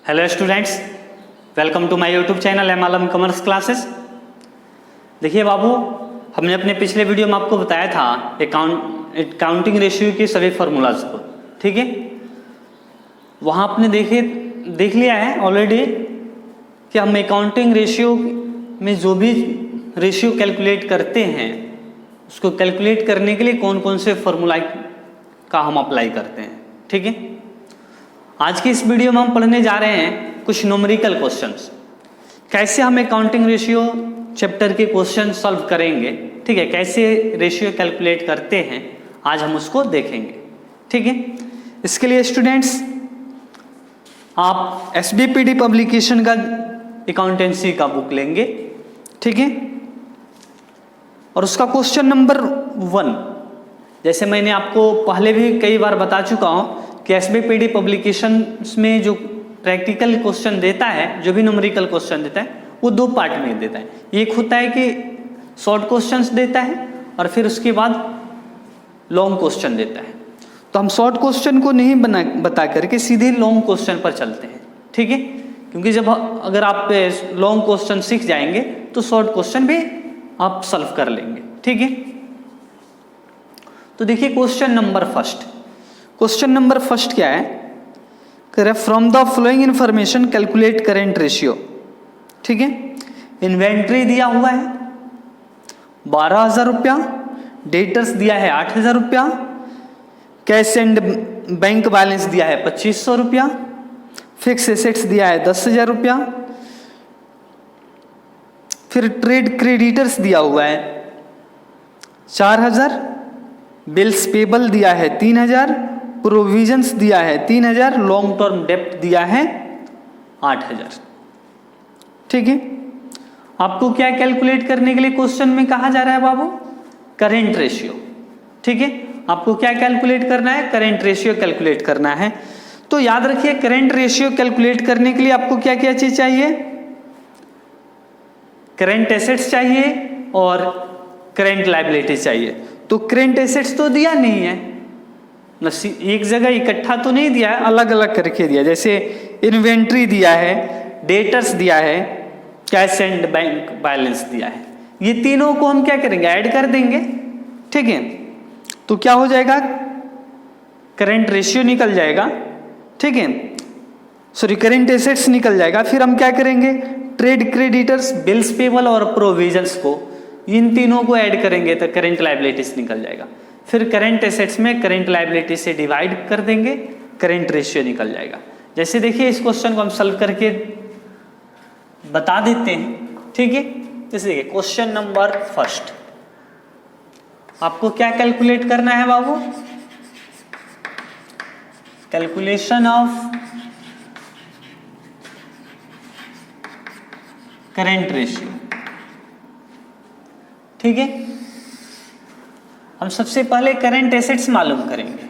Hello students, welcome to my YouTube channel M Alam commerce classes. देखिए बाबू, हमने अपने पिछले वीडियो में आपको बताया था अकाउंटिंग रेशियो के सभी फार्मूलाज को, ठीक है। वहाँ आपने देख लिया है ऑलरेडी कि हम अकाउंटिंग रेशियो में जो भी रेशियो कैलकुलेट करते हैं उसको कैलकुलेट करने के लिए कौन कौन से फार्मूला का हम अप्लाई करते हैं, ठीक है। आज की इस वीडियो में हम पढ़ने जा रहे हैं कुछ न्यूमेरिकल क्वेश्चंस, कैसे हम अकाउंटिंग रेशियो चैप्टर के क्वेश्चन सॉल्व करेंगे, ठीक है। कैसे रेशियो कैलकुलेट करते हैं आज हम उसको देखेंगे, ठीक है। इसके लिए स्टूडेंट्स आप एसबीपीडी पब्लिकेशन का अकाउंटेंसी का बुक लेंगे, ठीक है। और उसका क्वेश्चन नंबर 1, जैसे मैंने आपको पहले भी कई बार बता चुका हूँ कि एसबीपीडी पब्लिकेशन में जो प्रैक्टिकल क्वेश्चन देता है, जो भी न्यूमेरिकल क्वेश्चन देता है, वो 2 पार्ट में देता है। एक होता है कि शॉर्ट क्वेश्चंस देता है और फिर उसके बाद लॉन्ग क्वेश्चन देता है। तो हम शॉर्ट क्वेश्चन को नहीं बता करके सीधे लॉन्ग क्वेश्चन पर चलते हैं, ठीक है। क्योंकि जब अगर आप लॉन्ग क्वेश्चन सीख जाएंगे तो शॉर्ट क्वेश्चन भी आप सॉल्व कर लेंगे, ठीक है। तो देखिए क्वेश्चन नंबर फर्स्ट क्या है, from the flowing information calculate current ratio, ठीक है। इन्वेंट्री दिया हुआ है 12,000 रुपया, डेटर्स दिया है 8,000 रुपया, कैश एंड बैंक बैलेंस दिया है 2,500 रुपया, फिक्स एसेट्स दिया है 10,000 रुपया, फिर ट्रेड क्रेडिटर्स दिया हुआ है 4,000, बिल्स पेबल दिया है 3,000, प्रोविजंस दिया है 3,000, लॉन्ग टर्म डेप्ट दिया है 8,000, ठीक है। आपको क्या कैलकुलेट करने के लिए क्वेश्चन में कहा जा रहा है बाबू? करेंट रेशियो, ठीक है। आपको क्या कैलकुलेट करना है? करेंट रेशियो कैलकुलेट करना है। तो याद रखिए करेंट रेशियो कैलकुलेट करने के लिए आपको क्या क्या चीज चाहिए? करेंट एसेट्स चाहिए और करेंट लायबिलिटीज चाहिए। तो करेंट एसेट्स तो दिया नहीं है, एक जगह इकट्ठा तो नहीं दिया है, अलग अलग करके दिया। जैसे इन्वेंट्री दिया है, डेटर्स दिया है, कैश एंड बैंक बैलेंस दिया है। ये तीनों को हम क्या करेंगे? ऐड कर देंगे, ठीक है। तो क्या हो जाएगा? करंट रेशियो निकल जाएगा, ठीक है। सॉरी, करंट एसेट्स निकल जाएगा। फिर हम क्या करेंगे? ट्रेड क्रेडिटर्स, बिल्स पेबल और प्रोविजंस को, इन तीनों को ऐड करेंगे तो करंट लायबिलिटीज निकल जाएगा। फिर करंट एसेट्स में करंट लायबिलिटी से डिवाइड कर देंगे, करंट रेशियो निकल जाएगा। जैसे देखिए इस क्वेश्चन को हम सॉल्व करके बता देते हैं, ठीक है। जैसे देखिए क्वेश्चन नंबर फर्स्ट, आपको क्या कैलकुलेट करना है बाबू? कैलकुलेशन ऑफ करेंट रेशियो, ठीक है। हम सबसे पहले करंट एसेट्स मालूम करेंगे।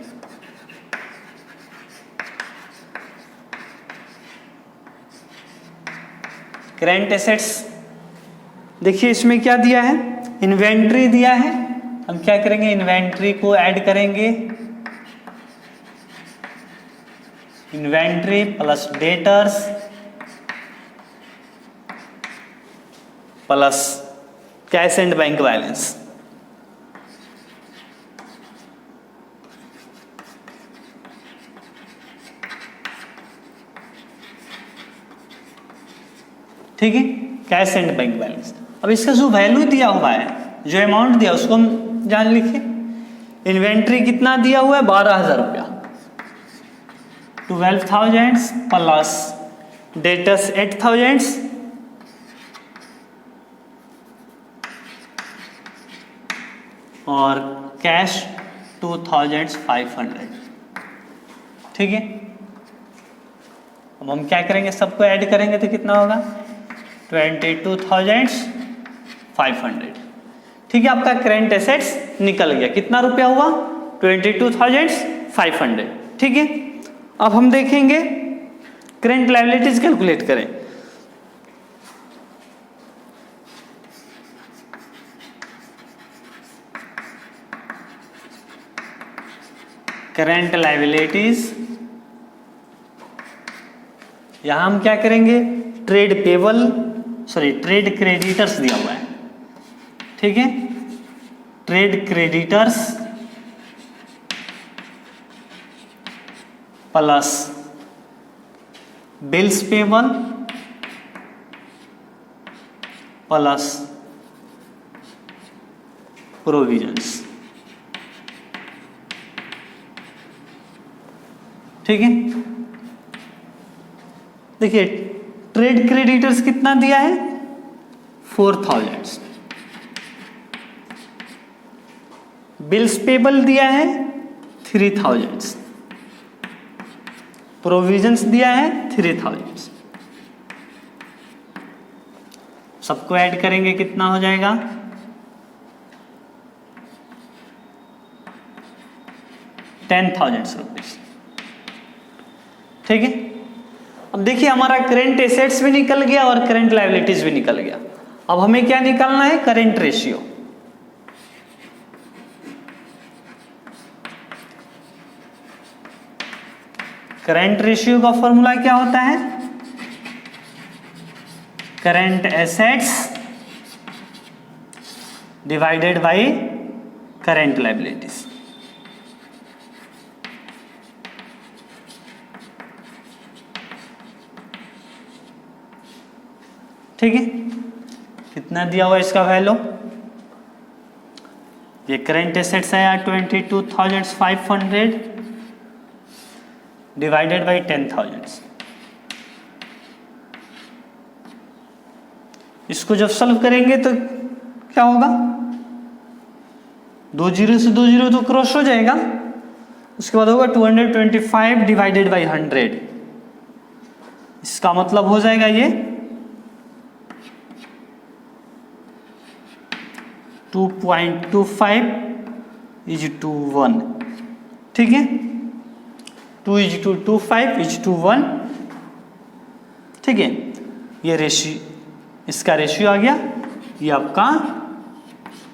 करंट एसेट्स देखिए इसमें क्या दिया है? इन्वेंट्री दिया है। हम क्या करेंगे? इन्वेंट्री को ऐड करेंगे, inventory plus debtors plus cash and bank balance, ठीक है। Cash and bank balance. अब इसका जो वैल्यू दिया हुआ है, जो अमाउंट दिया उसको हम जान लिखिए। इन्वेंट्री कितना दिया हुआ है? 12,000 रुपया, 12,000 प्लस डेटर्स 8,000 और कैश 2,500, ठीक है। अब हम क्या करेंगे? सबको ऐड करेंगे तो कितना होगा? 22,500, ठीक है। आपका करंट एसेट्स निकल गया। कितना रुपया हुआ? 22,500, ठीक है। अब हम देखेंगे करंट लायबिलिटीज कैलकुलेट करें। करंट लायबिलिटीज यहां हम क्या करेंगे, ट्रेड क्रेडिटर्स दिया हुआ है, ठीक है, trade creditors plus bills payable plus provisions, ठीक है। देखिए ट्रेड क्रेडिटर्स कितना दिया है, 4000, बिल्स पेबल दिया है 3000, प्रोविजंस दिया है 3000, सबको ऐड करेंगे कितना हो जाएगा, 10,000 रुपीज, ठीक है। अब देखिए हमारा करेंट एसेट्स भी निकल गया और करेंट लायबिलिटीज भी निकल गया। अब हमें क्या निकालना है, करेंट रेशियो। करंट रेशियो का फॉर्मूला क्या होता है, current assets divided by current liabilities, ठीक है। कितना दिया हुआ इसका वैल्यू, ये करंट एसेट्स आया 22,500 डिवाइडेड बाई 10,000। इसको जब सॉल्व करेंगे तो क्या होगा, 2 जीरो से 2 जीरो तो क्रॉस हो जाएगा, उसके बाद होगा 225 डिवाइडेड बाई 100, इसका मतलब हो जाएगा ये 2.25 इज टू 1, ठीक है, 2:25 इज टू 1, ठीक है। ये रेशियो, इसका रेशियो आ गया, ये आपका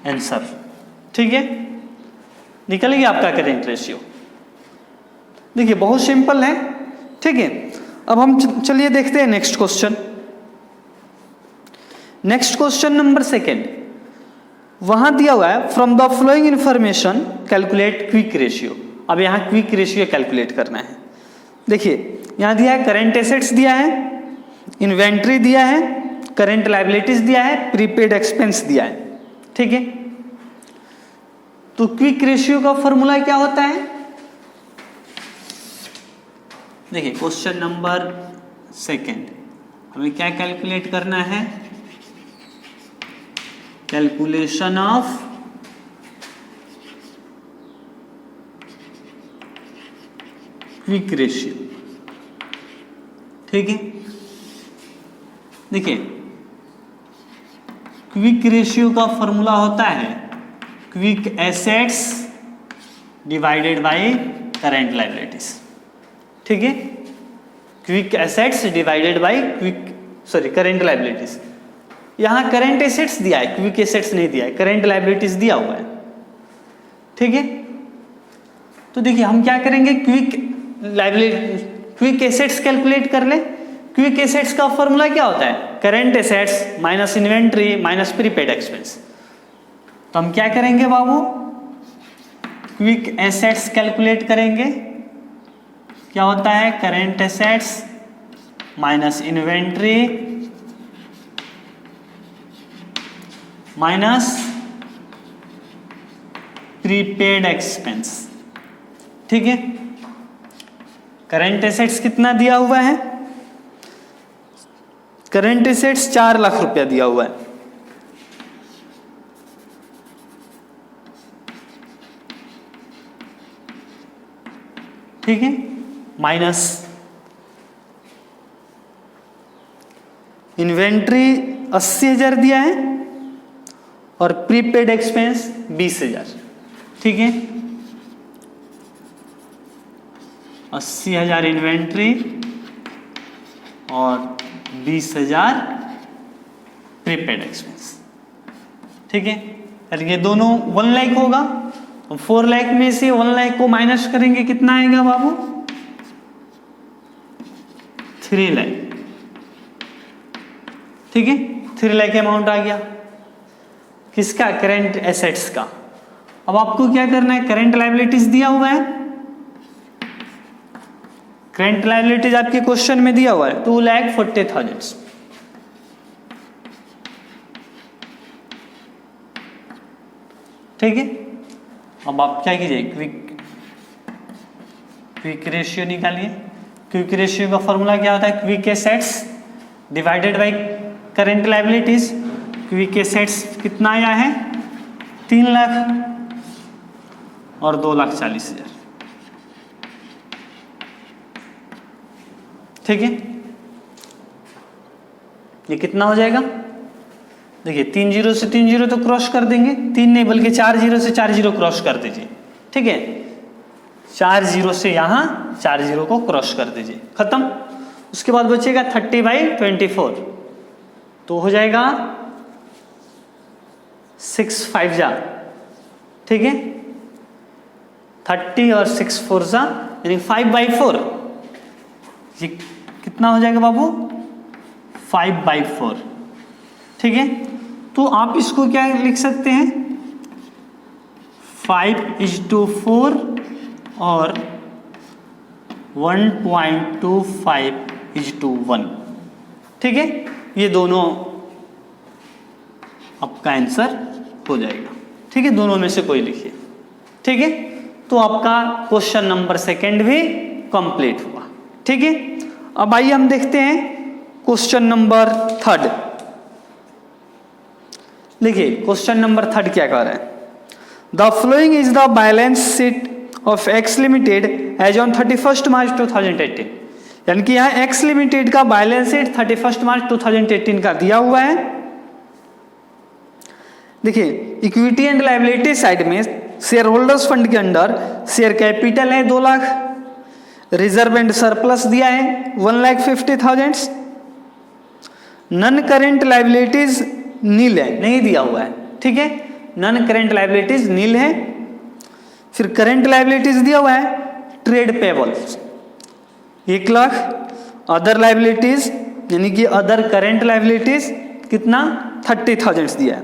आंसर, ठीक है, निकल गया आपका करेंट रेशियो। देखिए बहुत सिंपल है, ठीक है। अब हम चलिए देखते हैं next question. Next question number 2, वहां दिया हुआ है from the flowing information calculate quick ratio. अब यहाँ क्विक रेशियो कैलकुलेट करना है। देखिए यहाँ दिया है करंट एसेट्स दिया है, इन्वेंट्री दिया है, करंट लायबिलिटीज दिया है, प्रीपेड एक्सपेंस दिया है, ठीक है। तो क्विक रेशियो का फॉर्मूला क्या होता है, देखिए क्वेश्चन नंबर 2 हमें क्या कैलकुलेट करना है, कैलकुलेशन ऑफ क्विक रेशियो, ठीक है। देखिए क्विक रेशियो का फॉर्मूला होता है quick assets divided by current liabilities, ठीक है। Quick assets divided by current liabilities. यहां करंट एसेट्स दिया है, क्विक एसेट्स नहीं दिया है, करंट लायबिलिटीज दिया हुआ है, ठीक है। तो देखिए हम क्या करेंगे, क्विक एसेट्स कैलकुलेट कर ले। क्विक एसेट्स का फॉर्मूला क्या होता है, current assets minus inventory minus prepaid expense. तो हम क्या करेंगे बाबू, क्विक एसेट्स कैलकुलेट करेंगे, क्या होता है, current assets minus inventory minus prepaid expense, ठीक है। करंट एसेट्स कितना दिया हुआ है, करंट एसेट्स 4 लाख रुपया दिया हुआ है, ठीक है, माइनस इन्वेंट्री 80,000 दिया है और प्रीपेड एक्सपेंस 20,000, ठीक है। 80,000 इन्वेंट्री और 20,000 प्रीपेड एक्सपेंस, ठीक है। अरे ये दोनों 1 लाख होगा, तो 4 लाख में से 1 लाख को माइनस करेंगे, कितना आएगा बाबू, 3 लाख, ठीक है, 3 लाख अमाउंट आ गया किसका, करेंट एसेट्स का। अब आपको क्या करना है, करेंट लायबिलिटीज दिया हुआ है, करेंट लायबिलिटीज आपके क्वेश्चन में दिया हुआ है 2,40,000, ठीक है। अब आप क्या कीजिए, क्विक रेशियो निकालिए। क्विक रेशियो का फॉर्मूला क्या होता है, quick assets divided by current liabilities. Quick assets कितना आया है, 3 लाख और 2,40,000, ठीक है। ये कितना हो जाएगा, देखिए 3 जीरो से 3 जीरो तो क्रॉस कर देंगे, 3 नहीं बल्कि 4 जीरो से 4 जीरो क्रॉस कर दीजिए, ठीक है। 4 जीरो से यहाँ 4 जीरो को क्रॉस कर दीजिए, खत्म। उसके बाद बचेगा 30/24, तो हो जाएगा 6 5 जा, ठीक है, 30 और 6 4 जा यानी 5/4, ये कितना हो जाएगा बाबू, 5/4, ठीक है। तो आप इसको क्या लिख सकते हैं, 5:4 और 1.25:1, ठीक है। ये दोनों आपका आंसर हो जाएगा, ठीक है, दोनों में से कोई लिखिए, ठीक है। तो आपका क्वेश्चन नंबर 2 भी कंप्लीट हुआ, ठीक है। अब आइए हम देखते हैं क्वेश्चन नंबर 3। देखिए क्वेश्चन नंबर 3 क्या कह रहा है, the flowing is the balance sheet of X limited as on 31 March 2018, यानी कि यहाँ एक्स लिमिटेड का बैलेंस शीट 31 मार्च 2018 का दिया हुआ है। देखिए इक्विटी एंड लायबिलिटी साइड में शेयर होल्डर्स फंड के अंदर शेयर कैपिटल है 2 लाख, रिजर्व एंड सरप्लस दिया है 1,50,000, नन करेंट लायबिलिटीज नील है, नहीं दिया हुआ है, ठीक है, नन करेंट लायबिलिटीज नील है। फिर करेंट लायबिलिटीज दिया हुआ है trade payables 1 lakh, other liabilities यानी कि अदर करेंट लायबिलिटीज कितना 30,000 दिया है।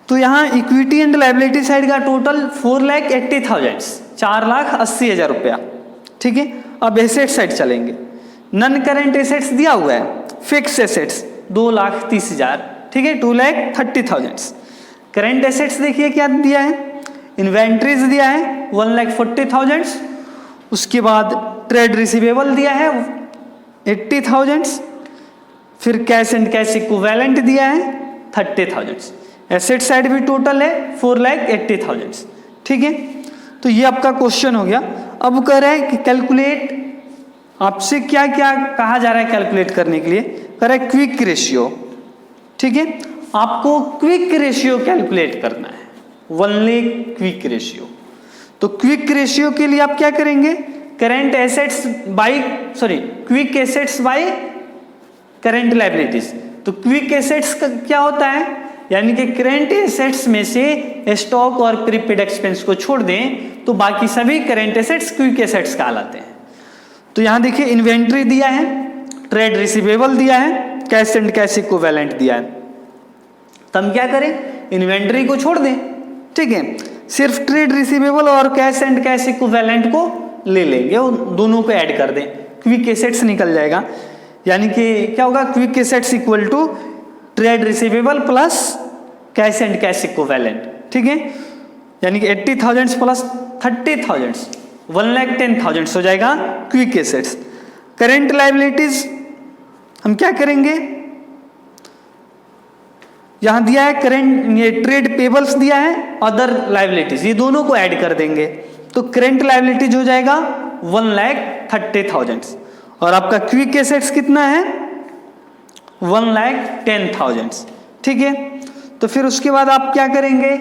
तो यहाँ इक्विटी एंड लायबिलिटी साइड का टोटल 4,80,000, 4,80,000 रुपया, ठीक है। अब एसेट साइड चलेंगे, नन करेंट एसेट्स दिया हुआ है, फिक्स एसेट्स 2,30,000, ठीक है, 2,30,000। करेंट एसेट्स देखिए क्या दिया है, इन्वेंट्रीज दिया है 1,40,000, उसके बाद ट्रेड रिसीवेबल दिया है 80,000, फिर कैश एंड कैश इक्विवेलेंट दिया है 30,000। एसेट साइड भी टोटल है 4,80,000, ठीक है। तो ये आपका क्वेश्चन हो गया। अब कह रहा है कि कैलकुलेट, आपसे क्या क्या कहा जा रहा है कैलकुलेट करने के लिए, कह रहा है क्विक रेशियो, ठीक है। आपको क्विक रेशियो कैलकुलेट करना है, ओनली क्विक रेशियो। तो क्विक रेशियो के लिए आप क्या करेंगे, current assets bye quick assets by current liabilities. तो क्विक एसेट्स का क्या होता है, यानी कि करेंट एसेट्स में से स्टॉक और प्रीपेड एक्सपेंस को छोड़ दें तो बाकी सभी करेंट एसेट्स क्विक एसेट्स कहलाते हैं। तो यहां देखिए इन्वेंट्री दिया है, ट्रेड रिसीवेबल दिया है, कैश एंड कैश इक्विवेलेंट दिया है। तो हम क्या करें, इन्वेंट्री को छोड़ दें, ठीक है, सिर्फ ट्रेड रिसीवेबल और कैश एंड कैश इक्विवेलेंट को ले लेंगे और दोनों को ऐड कर दें, क्विक एसेट्स निकल जाएगा। यानी कि क्या होगा, quick assets equal to trade receivable plus cash and cash equivalent, ठीक है। यानी कि 80,000 प्लस 30,000 1,10,000 हो जाएगा क्विक एसेट्स। करेंट लायबिलिटीज हम क्या करेंगे, यहां दिया है करेंट, ये ट्रेड पेबल्स दिया है, अदर लायबिलिटीज, ये दोनों को ऐड कर देंगे तो करेंट लायबिलिटीज हो जाएगा 1,30,000 और आपका क्विक एसेट्स कितना है 1,10,000, ठीक है। तो फिर उसके बाद आप क्या करेंगे,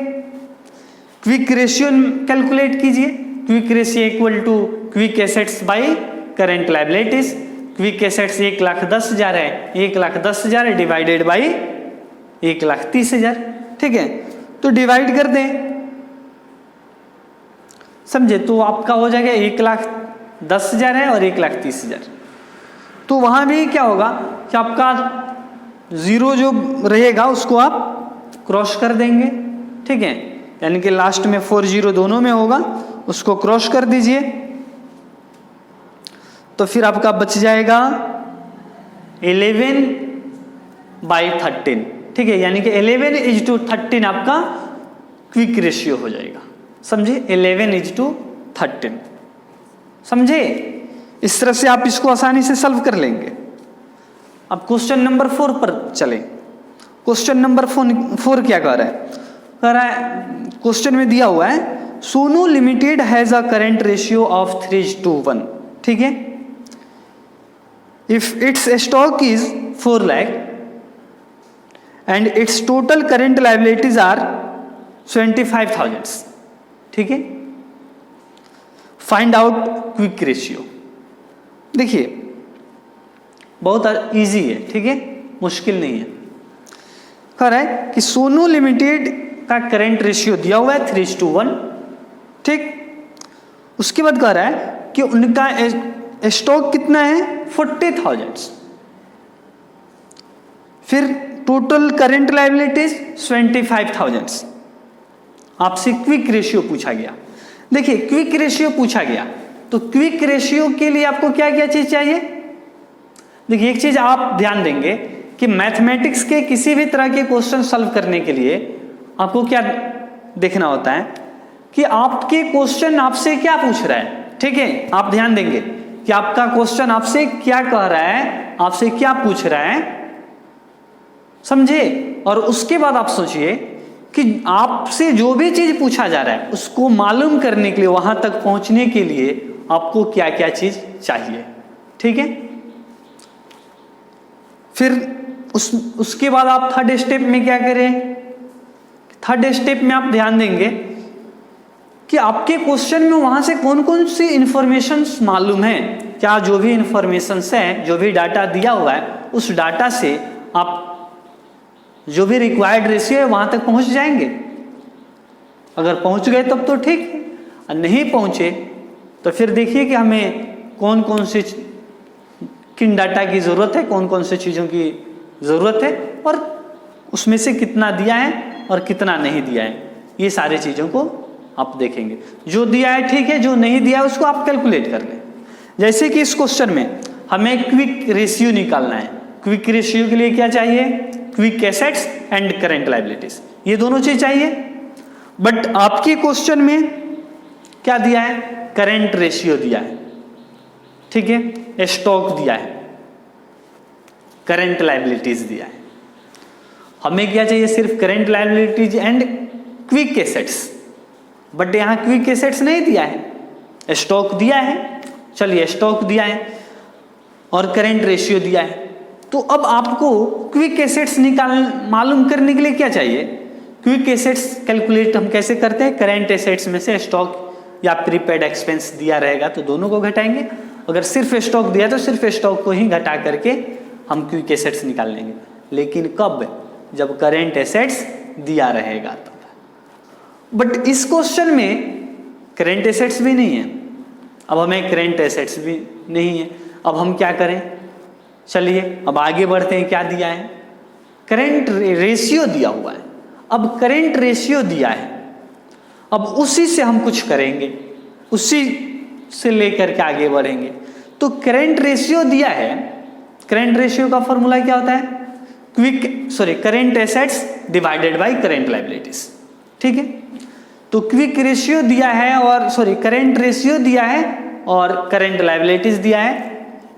क्विक रेशियो कैलकुलेट कीजिए। Quick ratio equal to quick assets by current liabilities. Quick assets 1,10,000 है, 1,10,000 डिवाइडेड बाय 1,30,000, ठीक है। तो डिवाइड कर दें, समझे, तो आपका हो जाएगा 1,10,000 है और 1,30,000। तो वहां भी क्या होगा कि आपका 0 जो रहेगा उसको आप क्रॉस कर देंगे, ठीक है, यानी कि लास्ट में 4 0 दोनों में होगा, उसको क्रॉस कर दीजिए, तो फिर आपका बच जाएगा 11/13, ठीक है, यानी कि 11:13 आपका क्विक रेशियो हो जाएगा, समझे, 11:13, समझे। इस तरह से आप इसको आसानी से सॉल्व कर लेंगे। अब क्वेश्चन नंबर 4 पर चलें। क्वेश्चन नंबर 4 क्या कह रहा है? कह रहा है, क्वेश्चन में दिया हुआ है Sonu limited has a current ratio of 3:1, ठीक है, if its stock is 4 lakh and its total current liabilities are 25,000, ठीक है, फाइंड आउट क्विक रेशियो। देखिए बहुत इजी है, ठीक है, मुश्किल नहीं है। कह रहा है कि सोनू लिमिटेड का करंट रेशियो दिया हुआ है 3:1, ठीक, उसके बाद कह रहा है कि उनका स्टॉक कितना है 40,000, फिर टोटल करंट लायबिलिटीज 25,000, आपसे क्विक रेशियो पूछा गया। देखिए क्विक रेशियो पूछा गया तो क्विक रेशियो के लिए आपको क्या क्या चीज चाहिए? देखिए एक चीज आप ध्यान देंगे कि मैथमेटिक्स के किसी भी तरह के क्वेश्चन सॉल्व करने के लिए आपको क्या देखना होता है कि आपके क्वेश्चन आपसे क्या पूछ रहा है, ठीक है, आप ध्यान देंगे कि आपका क्वेश्चन आपसे क्या कह रहा है, आपसे क्या पूछ रहा है, समझे, और उसके बाद आप सोचिए कि आपसे जो भी चीज पूछा जा रहा है उसको मालूम करने के लिए, वहां तक पहुंचने के लिए आपको क्या क्या चीज चाहिए, ठीक है। फिर उसके बाद आप थर्ड स्टेप में क्या करें? थर्ड स्टेप में आप ध्यान देंगे कि आपके क्वेश्चन में वहां से कौन कौन सी इंफॉर्मेशन मालूम है, क्या जो भी इंफॉर्मेशन है, जो भी डाटा दिया हुआ है, उस डाटा से आप जो भी रिक्वायर्ड रेशियो है वहां तक पहुंच जाएंगे। अगर पहुंच गए तब तो ठीक है, और नहीं पहुंचे तो फिर देखिए कि हमें कौन कौन से किन डाटा की जरूरत है, कौन कौन से चीजों की जरूरत है, और उसमें से कितना दिया है और कितना नहीं दिया है, ये सारी चीजों को आप देखेंगे। जो दिया है ठीक है, जो नहीं दिया है उसको आप कैलकुलेट कर लें। जैसे कि इस क्वेश्चन में हमें क्विक रेशियो निकालना है। क्विक रेशियो के लिए क्या चाहिए? Quick assets and current liabilities, ये दोनों चीज चाहिए। बट आपके क्वेश्चन में क्या दिया है? करेंट रेशियो दिया है, ठीक है, स्टॉक दिया है, करेंट लायबिलिटीज दिया है। हमें क्या चाहिए? सिर्फ current liabilities and quick assets. But यहां क्विक एसेट्स नहीं दिया है, स्टॉक दिया है, चलिए स्टॉक दिया है और करेंट रेशियो दिया है। तो अब आपको क्विक एसेट्स मालूम करने के लिए क्या चाहिए? क्विक एसेट्स कैलकुलेट हम कैसे करते हैं? करेंट एसेट्स में से स्टॉक या प्रीपेड एक्सपेंस दिया रहेगा तो दोनों को घटाएंगे, अगर सिर्फ स्टॉक दिया तो सिर्फ स्टॉक को ही घटा करके हम क्विक एसेट्स निकाल लेंगे। लेकिन कब? जब करेंट एसेट्स दिया रहेगा तब। बट इस क्वेश्चन में करेंट एसेट्स भी नहीं है, अब हमें करेंट एसेट्स भी नहीं है, अब हम क्या करें? चलिए अब आगे बढ़ते हैं। क्या दिया है? करेंट रेशियो दिया हुआ है। अब करेंट रेशियो दिया है, अब उसी से हम कुछ करेंगे, उसी से लेकर के आगे बढ़ेंगे। तो करेंट रेशियो दिया है, करेंट रेशियो का फॉर्मूला क्या होता है? Current assets divided by current liabilities, ठीक है। तो क्विक रेशियो दिया है और करेंट रेशियो दिया है और करेंट लायबिलिटीज दिया है।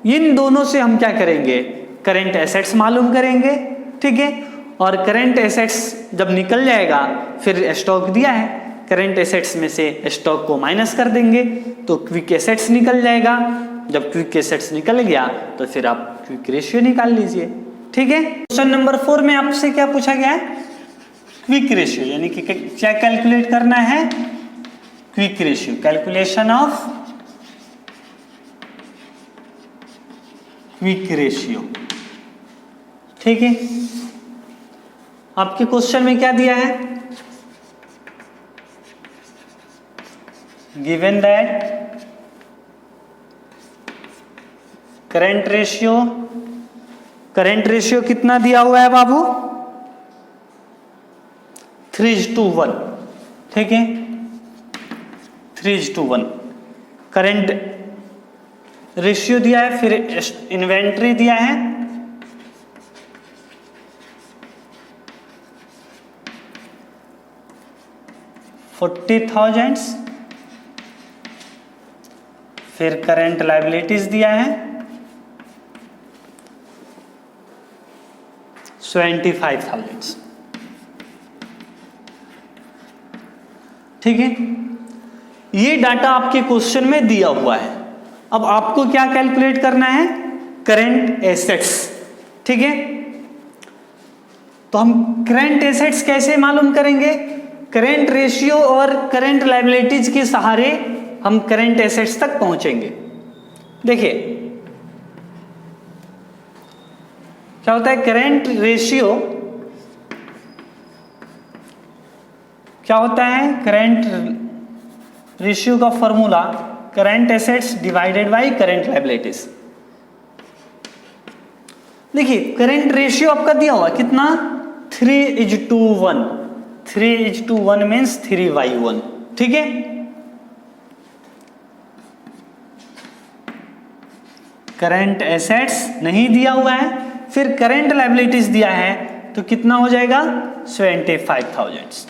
इन दोनों से हम क्या करेंगे? करेंट एसेट्स मालूम करेंगे, ठीक है। और करेंट एसेट्स जब निकल जाएगा, फिर स्टॉक दिया है, करेंट एसेट्स में से स्टॉक को माइनस कर देंगे तो क्विक एसेट्स निकल जाएगा। जब क्विक एसेट्स निकल गया तो फिर आप क्विक रेशियो निकाल लीजिए, ठीक है। क्वेश्चन नंबर 4 में आपसे क्या पूछा गया है? क्विक रेशियो, यानी कि क्या कैलकुलेट करना है? Quick ratio, calculation of quick ratio, ठीक है। आपके क्वेश्चन में क्या दिया है? गिवन दैट करंट रेशियो कितना दिया हुआ है बाबू? 3:1, ठीक है, 3:1 करंट रेशियो दिया है। फिर इन्वेंट्री दिया है 40,000, फिर करंट लायबिलिटीज दिया है 25,000, ठीक है। ये डाटा आपके क्वेश्चन में दिया हुआ है। अब आपको क्या कैलकुलेट करना है? करंट एसेट्स, ठीक है। तो हम करंट एसेट्स कैसे मालूम करेंगे? करंट रेशियो और करंट लायबिलिटीज के सहारे हम करंट एसेट्स तक पहुंचेंगे। देखिए क्या होता है करंट रेशियो, क्या होता है करंट रेशियो का formula current assets divided by current liabilities. देखिए करंट रेशियो आपका दिया हुआ कितना? 3:1, 3:1 मीन्स 3/1, ठीक है। करंट एसेट्स नहीं दिया हुआ है, फिर करंट लायबिलिटीज दिया है, तो कितना हो जाएगा? 25,000,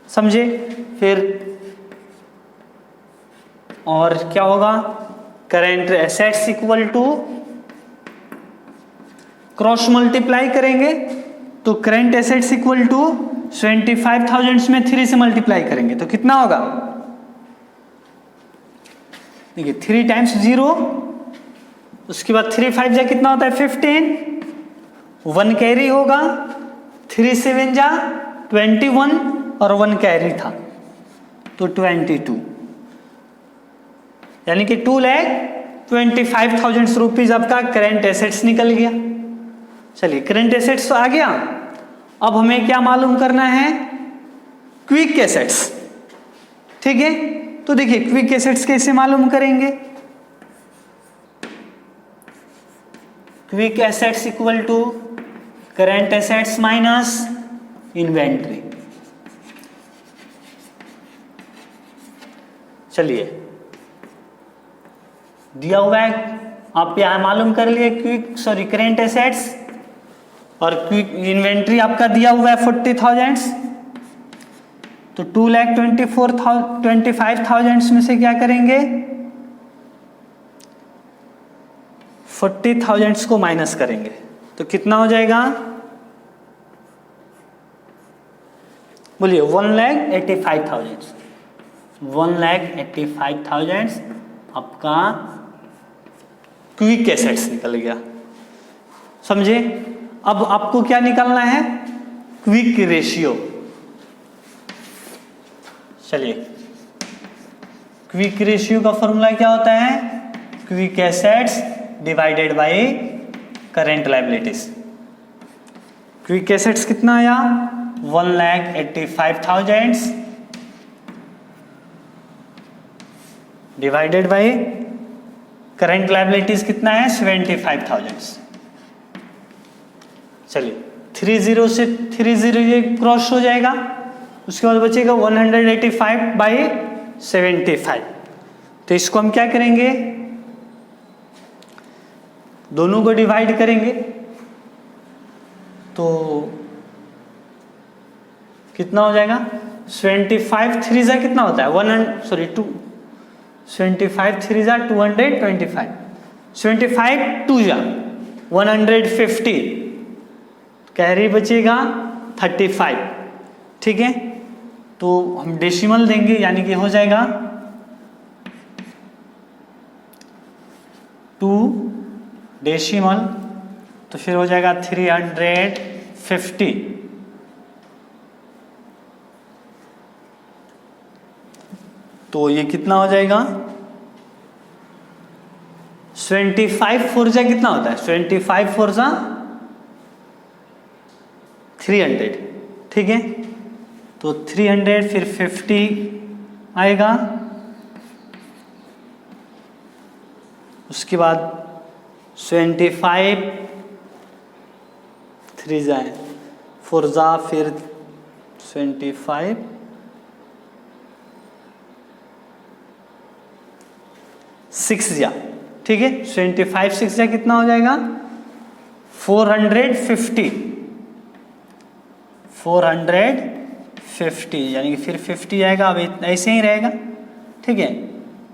समझे। फिर और क्या होगा? Current assets equal to cross multiply करेंगे तो करंट एसेट्स इक्वल टू 25,000 में 3 से मल्टीप्लाई करेंगे तो कितना होगा? देखिए 3 टाइम्स 0, उसके बाद 3 5 जा कितना होता है? 15, 1 कैरी होगा, 3 7 जा 21 और 1 कैरी था तो 22, यानी कि 2,25,000 रुपीज आपका करंट एसेट्स निकल गया। चलिए करंट एसेट्स तो आ गया। अब हमें क्या मालूम करना है? क्विक एसेट्स, ठीक है। तो देखिए क्विक एसेट्स कैसे मालूम करेंगे? Quick assets equal to current assets minus inventory. चलिए दिया हुआ है, आप यहां मालूम कर लिए करंट एसेट्स और क्विक इन्वेंट्री आपका दिया हुआ है 40,000, तो 2,25,000 में से क्या करेंगे? 40,000 को माइनस करेंगे तो कितना हो जाएगा? बोलिए 1,85,000, 1,85,000 आपका क्विक एसेट्स निकल गया, समझे। अब आपको क्या निकालना है? Quick ratio. चलिए क्विक रेशियो का फॉर्मूला क्या होता है? Quick assets divided by current liabilities. Quick assets कितना आया? 1,85,000 डिवाइडेड बाय करंट लायबिलिटीज कितना है? 75,000। चलिए 30 से 30 ये क्रॉस हो जाएगा, उसके बाद बचेगा 185/75। तो इसको हम क्या करेंगे? दोनों को डिवाइड करेंगे तो कितना हो जाएगा? 25 3 जा कितना होता है? 25 3 जा 225, 75 2 जा 150, कैरी बचेगा 35, ठीक है। तो हम डेसिमल देंगे, यानी कि हो जाएगा 2 डेसिमल, तो फिर हो जाएगा 350। तो ये कितना हो जाएगा? 25 4 जा कितना होता है? 25 4 जा 300, ठीक है। तो 300 फिर 50 आएगा, उसके बाद 25 3 जाए 4 जा, फिर 25 6 जा, ठीक है। 25 6 जा कितना हो जाएगा 450, 450 यानी कि फिर 50 आएगा, अब ऐसे ही रहेगा, ठीक है।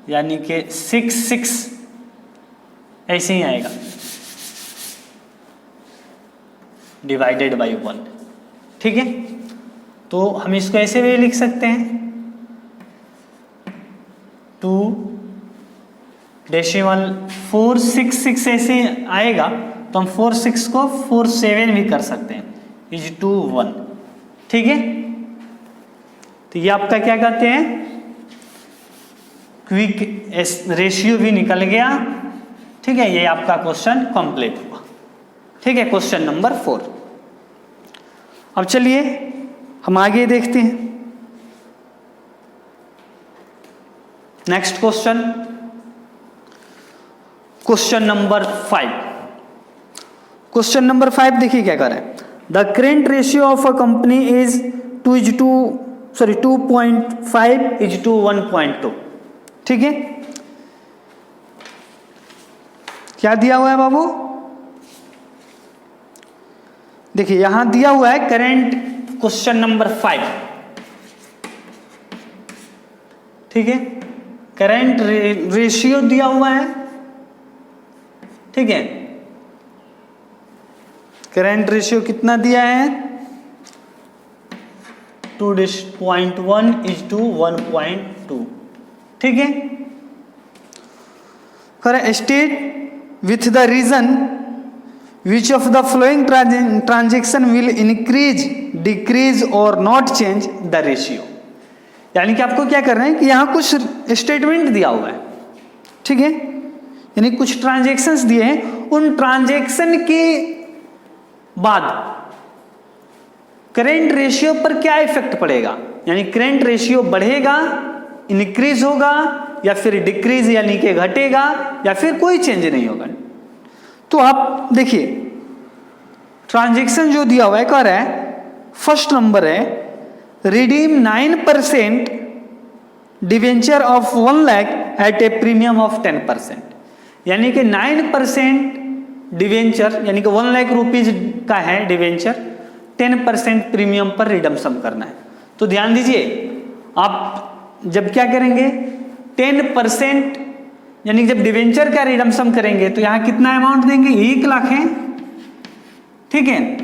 यानी कि 6 6 ऐसे ही आएगा डिवाइडेड बाई 1, ठीक है। तो हम इसको ऐसे भी लिख सकते हैं 2.466 ऐसे आएगा, तो हम 46 को 47 भी कर सकते हैं, इज टू 1, ठीक है। तो ये आपका क्या कहते हैं क्विक रेशियो भी निकल गया, ठीक है। ये आपका क्वेश्चन कंप्लीट हुआ, ठीक है, क्वेश्चन नंबर 4। अब चलिए हम आगे देखते हैं next question, question number 5। Question number 5 देखिए क्या कर रहा है, the current ratio of a company is 2.5:1.2, ठीक है। क्या दिया हुआ है बाबू, देखिए यहां दिया हुआ है करेंट, क्वेश्चन नंबर 5, ठीक है। करेंट रेशियो दिया हुआ है, ठीक है। करेंट रेशियो कितना दिया है 2.1:1.2, ठीक है। State with the reason which of the flowing transaction will increase decrease और नॉट चेंज द रेशियो। यानी कि आपको क्या करना है कि यहां कुछ स्टेटमेंट दिया हुआ है, ठीक है, यानी कुछ ट्रांजेक्शन्स दिए हैं, उन ट्रांजेक्शन के बाद करेंट रेशियो पर क्या इफेक्ट पड़ेगा, यानी करेंट रेशियो बढ़ेगा, इंक्रीज होगा या फिर डिक्रीज यानी कि घटेगा या फिर कोई चेंज नहीं होगा। तो आप देखिए ट्रांजैक्शन जो दिया हुआ है कह रहा है, फर्स्ट नंबर है redeem 9% debenture of 1 lakh at a premium of 10%, यानी कि 9% डिवेंचर यानी कि 1 लाख रुपीज का है डिवेंचर, 10% प्रीमियम पर रिडम्पशन करना है। तो ध्यान दीजिए आप जब क्या करेंगे 10% यानी जब डिवेंचर का रिडम्पशन करेंगे तो यहां कितना अमाउंट देंगे 1 लाख है, ठीक है,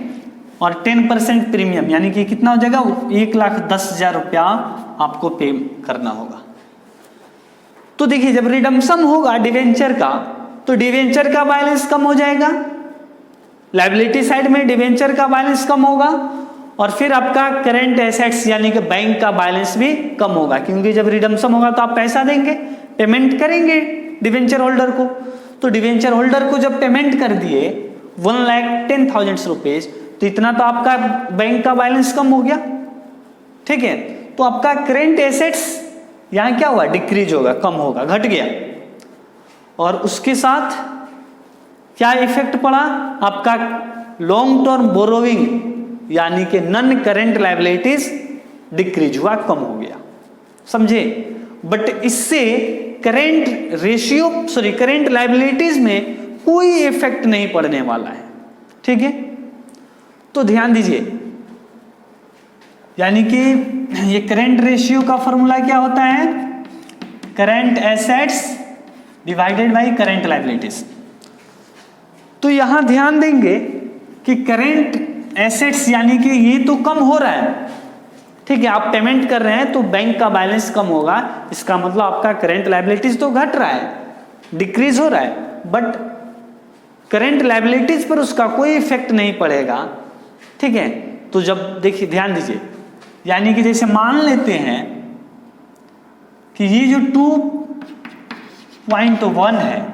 और 10% प्रीमियम यानी कि कितना हो जाएगा 1,10,000 रुपया आपको पे करना होगा। तो देखिए जब रिडम्पशन होगा डिवेंचर का तो डिवेंचर का बैलेंस कम हो जाएगा, लायबिलिटी साइड में डिवेंचर का बैलेंस कम होगा और फिर आपका करेंट एसेट्स यानी कि बैंक का बैलेंस भी कम होगा, क्योंकि जब रिडम्पशन होगा तो आप पैसा देंगे, पेमेंट करेंगे डिवेंचर होल्डर को। तो डिवेंचर होल्डर को जब पेमेंट कर दिए 1,10,000 रुपीज, तो इतना तो आपका बैंक का बैलेंस कम हो गया, ठीक है। तो आपका करेंट एसेट्स यहां क्या हुआ डिक्रीज होगा, कम होगा, घट गया, और उसके साथ क्या इफेक्ट पड़ा आपका लॉन्ग टर्म बोरोइंग यानी कि नन करेंट लायबिलिटीज डिक्रीज हुआ, कम हो गया, समझे। बट इससे करेंट रेशियो करेंट लायबिलिटीज में कोई इफेक्ट नहीं पड़ने वाला है, ठीक है। तो ध्यान दीजिए यानी कि ये करेंट रेशियो का फॉर्मूला क्या होता है, current assets divided by current liabilities. तो यहां ध्यान देंगे कि करेंट एसेट्स यानी कि ये तो कम हो रहा है, ठीक है, आप पेमेंट कर रहे हैं तो बैंक का बैलेंस कम होगा, इसका मतलब आपका करेंट लायबिलिटीज तो घट रहा है, डिक्रीज हो रहा है, बट करेंट लायबिलिटीज पर उसका कोई इफेक्ट नहीं पड़ेगा, ठीक है। तो जब देखिए ध्यान दीजिए यानी कि जैसे मान लेते हैं कि ये जो 2.1 है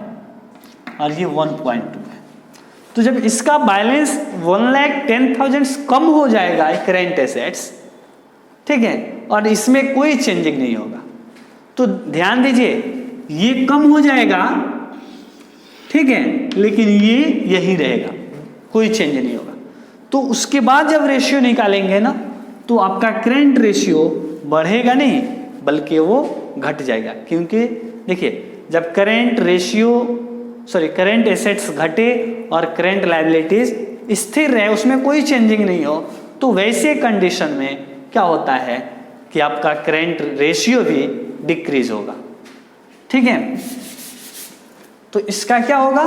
और ये 1.2 है, तो जब इसका बैलेंस 1,10,000 कम हो जाएगा करेंट एसेट्स, ठीक है, और इसमें कोई चेंजिंग नहीं होगा। तो ध्यान दीजिए ये कम हो जाएगा ठीक है, लेकिन ये यही रहेगा, कोई चेंज नहीं होगा। तो उसके बाद जब रेशियो निकालेंगे ना, तो आपका करेंट रेशियो बढ़ेगा नहीं बल्कि वो घट जाएगा, क्योंकि देखिए जब करंट एसेट्स घटे और करंट लायबिलिटीज स्थिर रहे, उसमें कोई चेंजिंग नहीं हो, तो वैसे कंडीशन में क्या होता है कि आपका करंट रेशियो भी डिक्रीज होगा। ठीक है, तो इसका क्या होगा,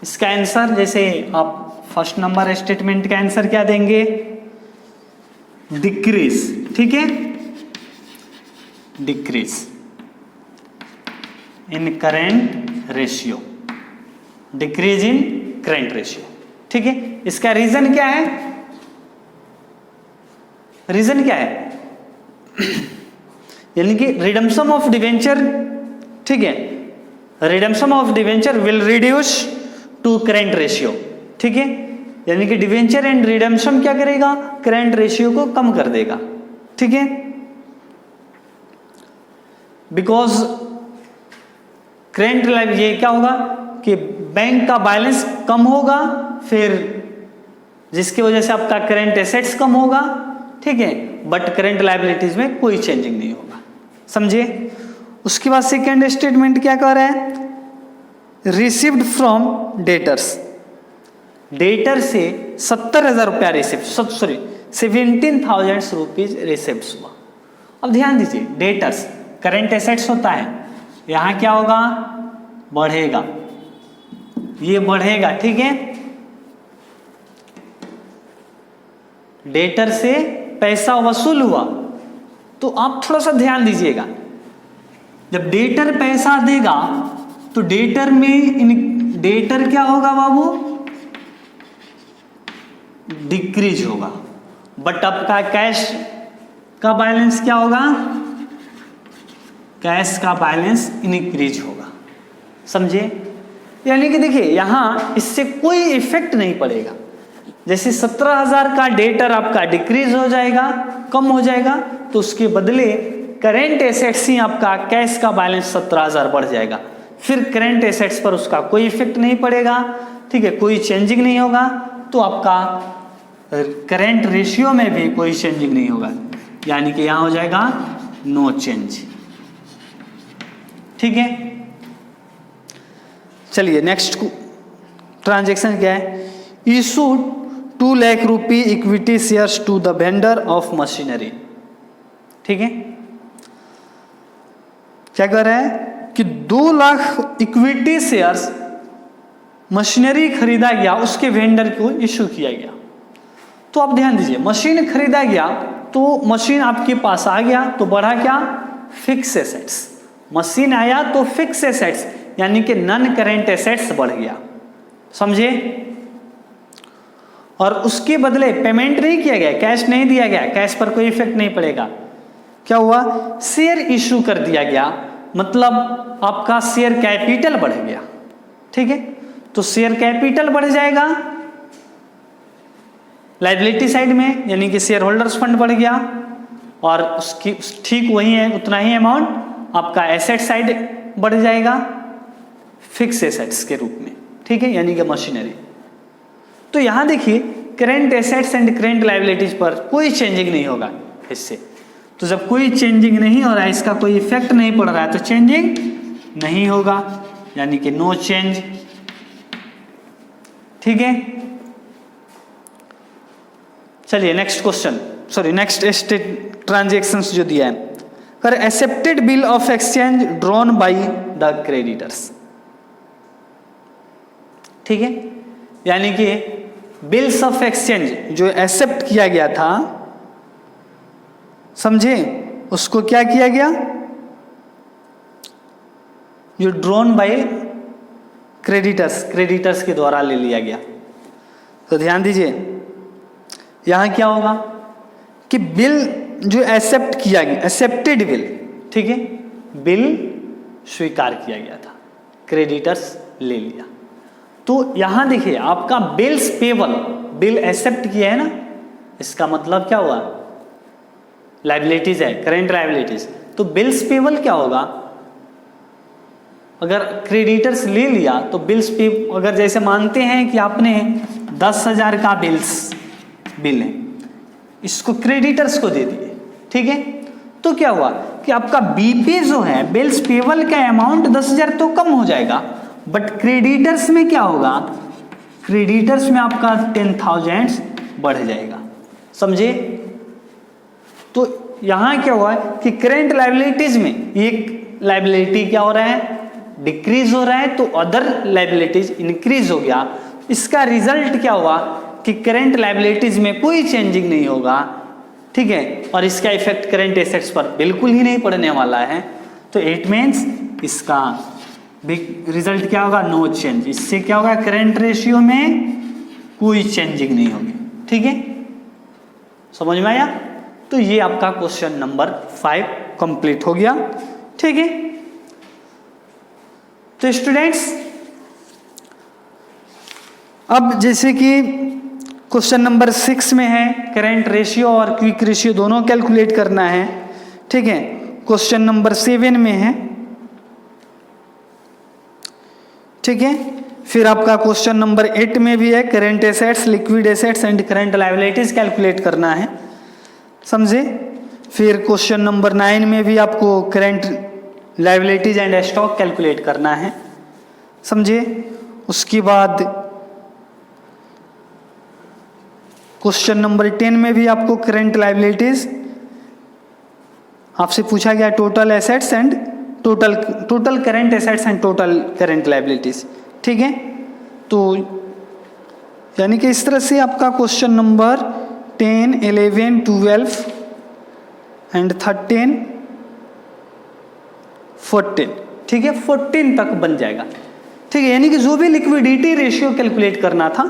इसका आंसर जैसे आप फर्स्ट नंबर स्टेटमेंट का आंसर क्या देंगे, डिक्रीज। ठीक है, decrease in current ratio, decrease in current ratio. ठीक है, इसका रीजन क्या है, रीजन क्या है यानी कि रिडम्पशन ऑफ डिवेंचर। ठीक है, redemption of debenture will reduce to current ratio. ठीक है, यानी कि डिवेंचर एंड रिडम्पशन क्या करेगा, करंट रेशियो को कम कर देगा। ठीक है, बिकॉज करंट ये क्या होगा कि बैंक का बैलेंस कम होगा, फिर जिसकी वजह से आपका करंट एसेट्स कम होगा। ठीक है, बट करंट लायबिलिटीज में कोई चेंजिंग नहीं होगा। समझे? उसके बाद सेकेंड स्टेटमेंट क्या कह रहा है, रिसीव्ड फ्रॉम डेटर्स, डेटर से 70,000 रुपया रिसीव, 17,000 रुपीज रिसीव्ड हुआ। अब ध्यान दीजिए, डेटर्स करंट एसेट्स होता है, यहां क्या होगा, बढ़ेगा, ये बढ़ेगा। ठीक है, डेटर से पैसा वसूल हुआ, तो आप थोड़ा सा ध्यान दीजिएगा, जब डेटर पैसा देगा तो डेटर में डेटर क्या होगा बाबू, डिक्रीज होगा, बट आपका कैश का बैलेंस क्या होगा, कैश का बैलेंस इंक्रीज होगा। समझे? यानी कि देखिए यहां इससे कोई इफेक्ट नहीं पड़ेगा। जैसे 17,000 का डेटर आपका डिक्रीज हो जाएगा, कम हो जाएगा, तो उसके बदले करेंट एसेट्स ही आपका कैश का बैलेंस 17,000 बढ़ जाएगा, फिर करेंट एसेट्स पर उसका कोई इफेक्ट नहीं पड़ेगा। ठीक है, कोई चेंजिंग नहीं होगा, तो आपका करेंट रेशियो में भी कोई चेंजिंग नहीं होगा, यानी कि यहां हो जाएगा नो चेंज। ठीक है, चलिए नेक्स्ट ट्रांजैक्शन क्या है, issued 2 lakh rupee equity shares to the vendor of machinery. ठीक है, क्या कर रहा है कि 2 लाख इक्विटी शेयर्स मशीनरी खरीदा गया, उसके वेंडर को इशू किया गया। तो आप ध्यान दीजिए, मशीन खरीदा गया तो मशीन आपके पास आ गया, तो बढ़ा क्या, फिक्स एसेट्स। मशीन आया तो फिक्स एसेट्स यानी कि नॉन करेंट एसेट्स बढ़ गया। समझे? और उसके बदले पेमेंट नहीं किया गया, कैश नहीं दिया गया, कैश पर कोई इफेक्ट नहीं पड़ेगा। क्या हुआ, शेयर इशू कर दिया गया, मतलब आपका शेयर कैपिटल बढ़ गया। ठीक है, तो शेयर कैपिटल बढ़ जाएगा लायबिलिटी साइड में, यानी कि शेयर होल्डर्स फंड बढ़ गया, और उसकी ठीक वही है, उतना ही अमाउंट आपका एसेट साइड बढ़ जाएगा फिक्स एसेट्स के रूप में। ठीक है, यानी कि मशीनरी। तो यहां देखिए current assets and current liabilities पर कोई चेंजिंग नहीं होगा इससे। तो जब कोई चेंजिंग नहीं हो रहा है, इसका कोई इफेक्ट नहीं पड़ रहा है, तो चेंजिंग नहीं होगा, यानी कि नो चेंज। ठीक है, चलिए next question, next state transactions जो दिया है, कर accepted bill of exchange drawn by the creditors. ठीक है, यानी कि बिल्स ऑफ एक्सचेंज जो एक्सेप्ट किया गया था, समझे, उसको क्या किया गया, जो ड्रॉन बाय क्रेडिटर्स के द्वारा ले लिया गया। तो ध्यान दीजिए, यहां क्या होगा कि बिल जो एक्सेप्ट किया गया, एक्सेप्टेड बिल, ठीक है, बिल स्वीकार किया गया था, क्रेडिटर्स ले लिया। तो यहां देखिए आपका बिल्स पेबल, बिल एक्सेप्ट किया है ना, इसका मतलब क्या हुआ, लायबिलिटीज है, करेंट लायबिलिटीज। तो बिल्स पेबल क्या होगा, अगर क्रेडिटर्स ले लिया तो बिल्स पे, अगर जैसे मानते हैं कि आपने 10,000 का बिल है, इसको क्रेडिटर्स को दे दिए, ठीक है, तो क्या हुआ कि आपका बीपे जो है, बिल्स पेबल का अमाउंट 10,000 तो कम हो जाएगा, बट क्रेडिटर्स में क्या होगा, क्रेडिटर्स में आपका 10,000 बढ़ जाएगा, समझे। तो यहां क्या हुआ कि करेंट लायबिलिटीज में एक लायबिलिटी क्या हो रहा है, डिक्रीज हो रहा है, तो अदर लायबिलिटीज इंक्रीज हो गया। इसका रिजल्ट क्या हुआ कि करेंट लायबिलिटीज में कोई चेंजिंग नहीं होगा, ठीक है, और इसका इफेक्ट करेंट एसेट्स पर बिल्कुल ही नहीं पड़ने वाला है। तो इट मीन्स इसका रिजल्ट क्या होगा, नो चेंज। इससे क्या होगा, करेंट रेशियो में कोई चेंजिंग नहीं होगी, ठीक है, समझ में आया। तो ये आपका क्वेश्चन नंबर 5 कंप्लीट हो गया, ठीक है। तो स्टूडेंट्स अब जैसे कि क्वेश्चन नंबर 6 में है करेंट रेशियो और क्विक रेशियो दोनों कैलकुलेट करना है, ठीक है। क्वेश्चन नंबर 7 में है, ठीक है। फिर आपका क्वेश्चन नंबर 8 में भी है current assets, liquid assets and current liabilities calculate करना है, समझे। फिर क्वेश्चन नंबर 9 में भी आपको current liabilities and stock calculate करना है, समझे। उसके बाद क्वेश्चन नंबर 10 में भी आपको करेंट लायबिलिटीज, आपसे पूछा गया total assets and total current assets and total current liabilities, ठीक है। तो यानी कि इस तरह से आपका क्वेश्चन नंबर 10, 11, 12 एंड 13, 14, ठीक है, 14 तक बन जाएगा, ठीक है। यानी कि जो भी लिक्विडिटी रेशियो कैलकुलेट करना था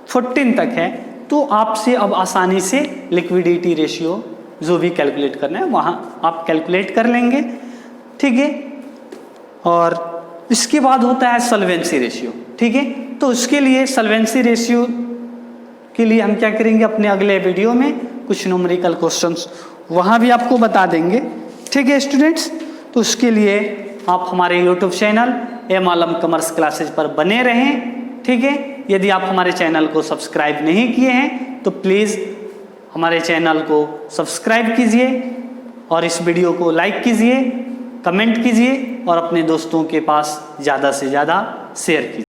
14 तक है, तो आपसे अब आसानी से लिक्विडिटी रेशियो जो भी कैलकुलेट करना है वहाँ आप कैलकुलेट कर लेंगे, ठीक है। और इसके बाद होता है सॉल्वेंसी रेशियो, ठीक है। तो उसके लिए सॉल्वेंसी रेशियो के लिए हम क्या करेंगे, अपने अगले वीडियो में कुछ न्यूमेरिकल क्वेश्चंस वहाँ भी आपको बता देंगे, ठीक है स्टूडेंट्स। तो उसके लिए आप हमारे YouTube channel M Alam commerce classes पर बने रहें, ठीक है। यदि आप हमारे चैनल को सब्सक्राइब नहीं किए हैं तो प्लीज़ हमारे चैनल को सब्सक्राइब कीजिए और इस वीडियो को लाइक कीजिए, कमेंट कीजिए और अपने दोस्तों के पास ज़्यादा से ज़्यादा शेयर कीजिए।